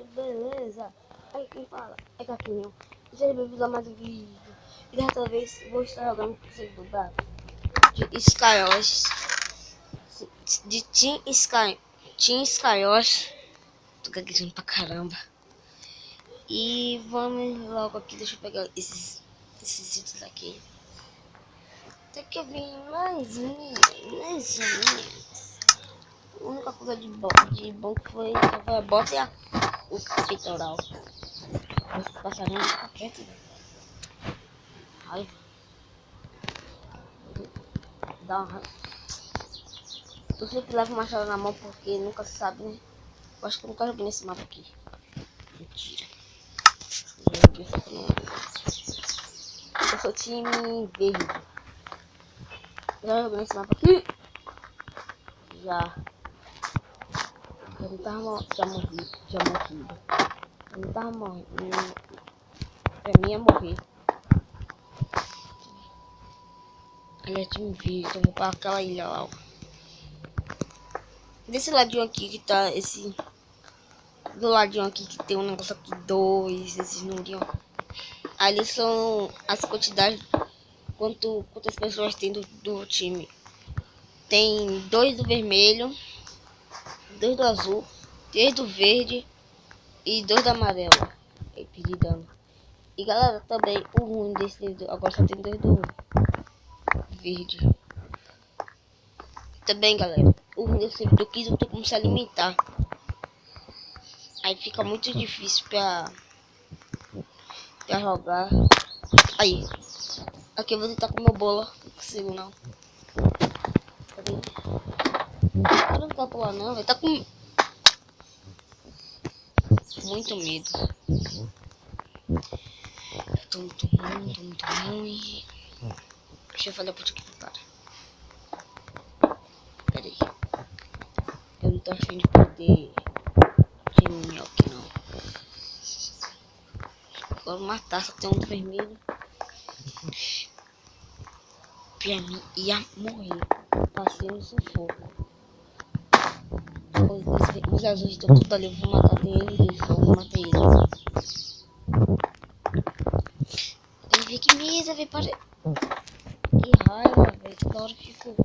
beleza? Aí quem fala é Caquinho. Seja bem-vindo a mais um vídeo. E dessa vez vou estar jogando com vocês do bar de Skywars. De Team Skywars. Tô gaguejando pra caramba. E vamos logo aqui, deixa eu pegar esses itens aqui. Até que eu vim mais a única coisa de bom que foi a bota e o peitoral. Esse passarinho fica quieto, velho. Raiva. Dá uma raiva. Eu sempre levo o machado na mão porque nunca se sabe, né? Eu acho que eu nunca joguei nesse mapa aqui. Mentira. Eu sou time verde. Já joguei nesse mapa aqui? Já. Eu não tava morrido. Eu não tava morrendo. Pra mim ia morrer. Ele é time verde, então eu vou pra aquela ilha lá, ó. Desse ladinho aqui que tá esse... Do ladinho aqui que tem um negócio aqui, 2, esses números. Ali são as quantidades, quantas pessoas tem do time. Tem 2 do vermelho, 2 do azul, 3 do verde e 2 do amarelo. Eu pedi dano. E galera, também o ruim desse agora só tem 2 do verde. Também galera, o ruim desse servidor aqui não tem como se alimentar. Aí fica muito difícil pra jogar. Aí, aqui eu vou tentar comer bola. Não consigo não. Cadê? Cara, não tá pular não, velho. Tá com muito medo. Tô muito ruim. Deixa eu falar pra tu que para. Pera aí. Eu não tô afim de perder time aqui não. Agora matar, só tem um vermelho. Pra mim ia morrer. Passei no sufoco. Os azuis estão tudo ali. Eu vou matar eles. Eu vou matar eles. Ele vê que mesa, velho. Que raiva, velho. Toda hora eu fico.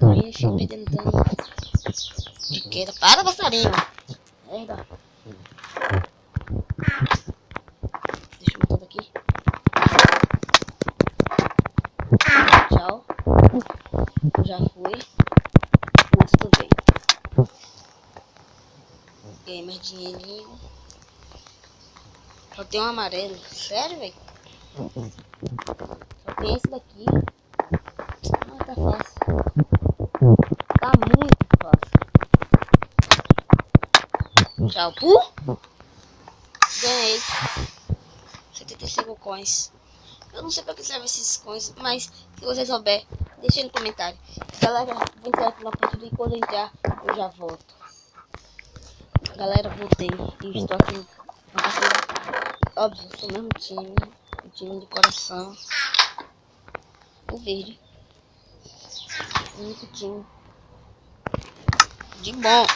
Aí eu fico perdendo dano de queda. Para, passarinho. Merda. Deixa eu matar daqui. Tchau. Já fui. Mas tudo bem. Ganhei mais dinheirinho. Só tem um amarelo. Sério, velho? Só tem esse daqui. Ah, tá fácil. Tá muito fácil. Tchau. Ganhei 75 coins. Eu não sei pra que serve esses coins, mas se você souber, deixa no comentário. Galera, vou entrar aqui na partida e quando entrar eu já volto. Galera, voltei e estou aqui na partida. Óbvio, sou o mesmo time. O time de coração. O verde. O único time de bom.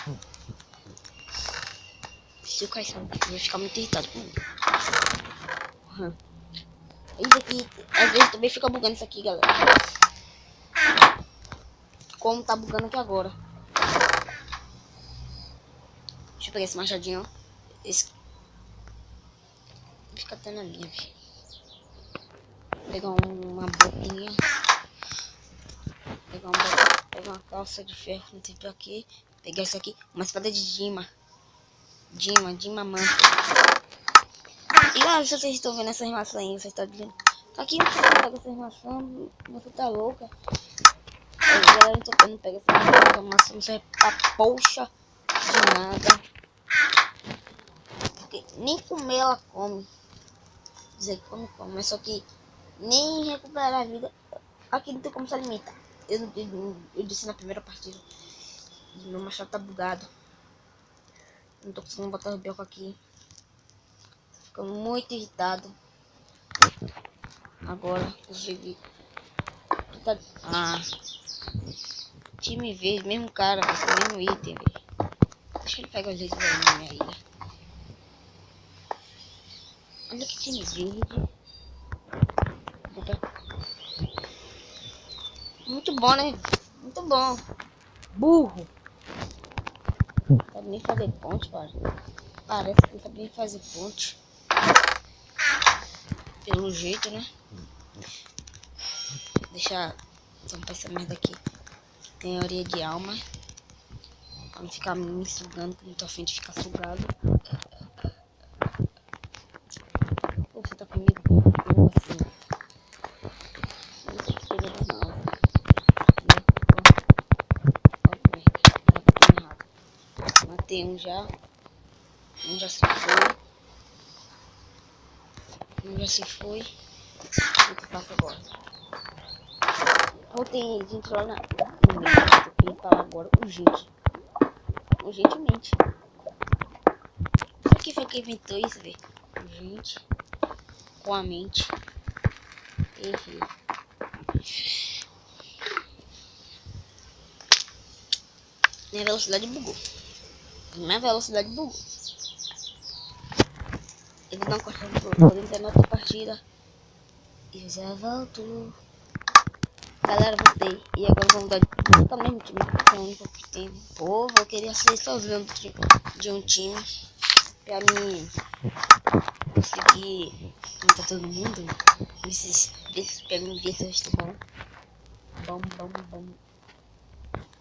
Se eu cair, eu vou ficar muito irritado comigo. Isso aqui, às vezes também fica bugando isso aqui, galera. Como tá bugando aqui agora. Deixa eu pegar esse machadinho. Esse fica até na minha, velho. Pegar uma botinha. Pegar uma calça de ferro. Não tem pra aqui. Pegar isso aqui. Uma espada de Dima. Dima manta. E galera, se vocês estão vendo essas maçãs aí, vocês estão dizendo. Tá aqui, você não pega essas maçãs. Você tá louca. Galera, eu não pego essa maçã. Não serve pra poxa de nada. Porque nem comer ela come. Dizer que come, mas só que nem recuperar a vida. Aqui não tem como se alimentar. Eu disse na primeira partida. Meu machado tá bugado. Não tô conseguindo botar o bloco aqui. Tô ficando muito irritado. Agora consegui. Time verde, mesmo cara, mesmo item, velho. Deixa ele pegar os leis na minha ilha. Olha que time verde. Muito bom, né? Muito bom. Burro. Sabe nem fazer ponte, cara. Parece que não sabe nem fazer ponte. Pelo jeito, né? Deixa tampar essa merda aqui. Tem orelha de alma. Pra não ficar me sugando, que não tô afim de ficar sugado. Pô, você tá comigo? Eu assim. Não sei que coisa normal. Matei um já. Um já se foi. Um já se foi. O que eu faço agora? Não tem gente lá no meio. Eu tenho que falar agora urgente. Urgentemente. Por que foi que inventou isso, velho? Urgente. Com a mente. Errei. Minha velocidade bugou. Minha velocidade bugou. Eu vou dar uma cortada pro poder entrar na outra partida. E já volto. Galera, voltei. E agora vamos dar buscar o mesmo time. Que é o único que tem. Pô, vou querer ser sozinho de um time. Pra mim conseguir juntar todo mundo. Pra mim ver se eu estou bom.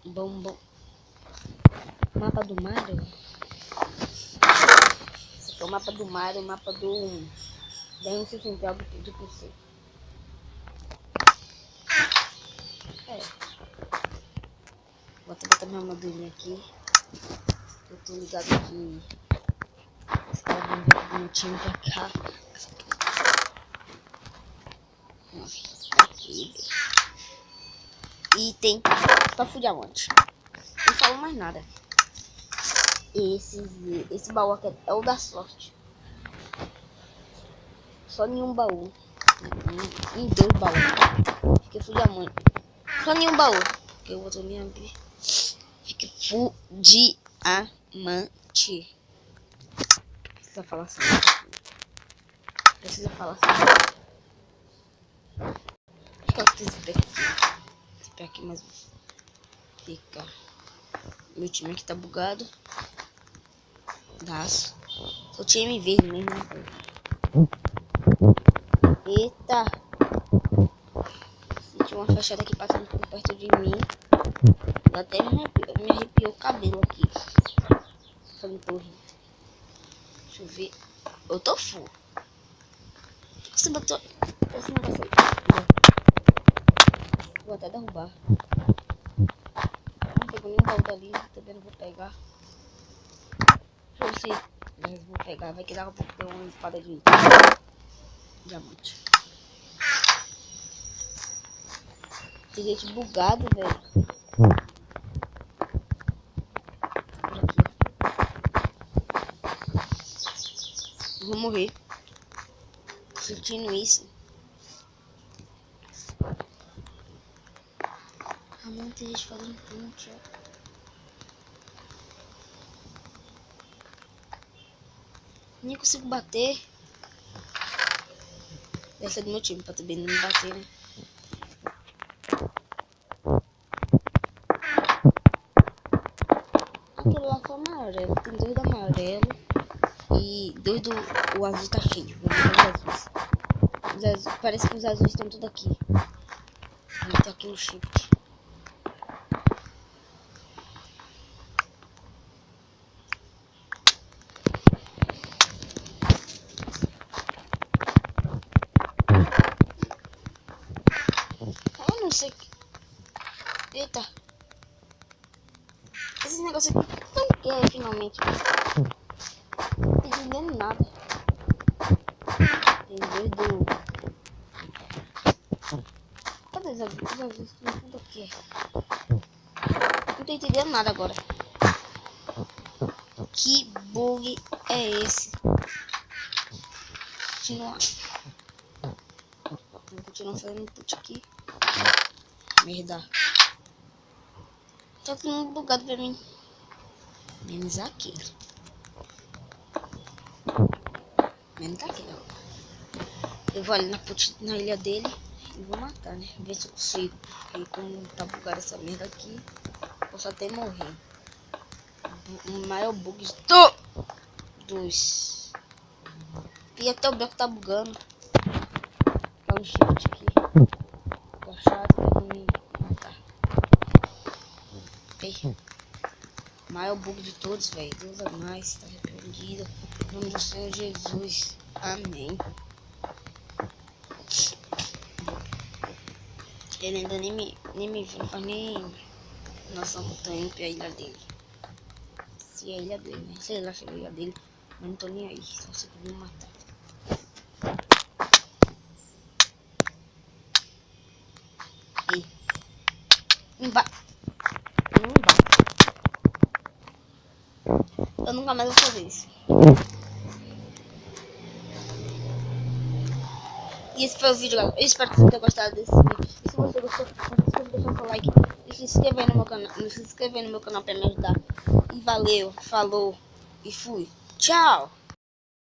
Bom. Mapa do Mario. Esse aqui é o mapa do Mario, o mapa do Dance Central do PC. Vou até botar minha armadurinha aqui. Eu tô ligado que os caras vão vir com o time pra cá. Nossa, aqui. Item pra fugir aonde? Não falo mais nada. Esse baú aqui é o da sorte. Só nenhum baú. Em 2 baús. Fiquei fugir aonde? Só nenhum baú. Porque eu vou me abrir. Fique fudiamante. Precisa falar assim. Acho que eu fiz esse pé aqui. Esse pé aqui, mas fica. Meu time aqui tá bugado. Daço. Só time verde mesmo. Eita. Tinha uma fechada aqui passando por perto de mim. Até me arrepiou o cabelo aqui. Só me torre. Deixa eu ver. Eu tô full. Você botou esse negócio aí. Vou até derrubar. Não pegou nenhum baú dali. Também não vou pegar. Deixa eu ver se eu vou pegar. Vai que dá um pouco ter uma espada de diamante. Tem gente bugado, velho. Vou morrer. Sentindo isso. Ah, não, tem gente fazendo ponte, ó. Nem consigo bater. Deve ser do meu time, pra também não me bater, né? Aquilo lá foi amarelo. Tem 2 do amarelo. E 2 do... O azul tá cheio. Vamos ver os azuis. Parece que os azuis estão tudo aqui. Ele tá aqui no shift. Eu não sei. Eita. Esses negócios aqui. Não quer finalmente. Não tô entendendo nada. Tem 2 do... Cadê os azuis? Os azuis estão tudo aqui. Não tô entendendo nada agora. Que bug é esse? Continuar. Vou continuar fazendo put aqui. Merda. Tá tudo bugado pra mim. Menos aquele. Menos aquele, ó. Eu vou ali na ilha dele e vou matar, né? Ver se eu consigo. Porque como tá bugado essa merda aqui, posso até morrer. O maior bug dos... E até o beco tá bugando. Dá um shift aqui. Tá chato pra não me matar. Ei. Maior bug de todos, velho. Deus é mais, tá repreendido. Em nome do Senhor Jesus. Amém. Ele ainda nem me viu, não faz nem noção que eu tô indo pra ilha dele. Se é a ilha dele, né? Sei lá se é a ilha dele, mas não tô nem aí. Só sei que eu vou matar. Ei. Não bate. Eu nunca mais vou fazer isso. E esse foi o vídeo, galera. Eu espero que você tenha gostado desse vídeo. E se você gostou, não esqueça de deixar seu like e se inscrever no meu canal. Se inscrever no meu canal pra me ajudar. E valeu, falou e fui. Tchau!